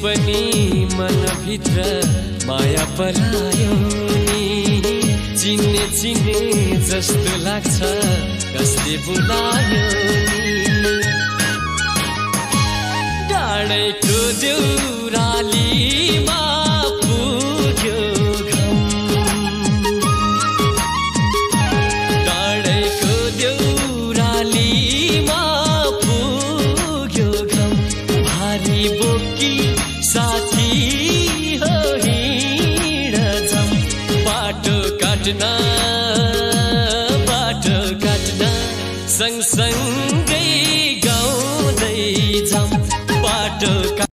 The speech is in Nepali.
पनि मनभित्र माया पलायो नि चिन्ने चिन्ने जस्तो लाग्छ कसले बोलायो नि डाँडैको देउरालीमा पुग्यो घम डाँडैको देउरालीमा पुग्यो घम भारी बोकी साथी हो हिँड जाम बाटो काट्न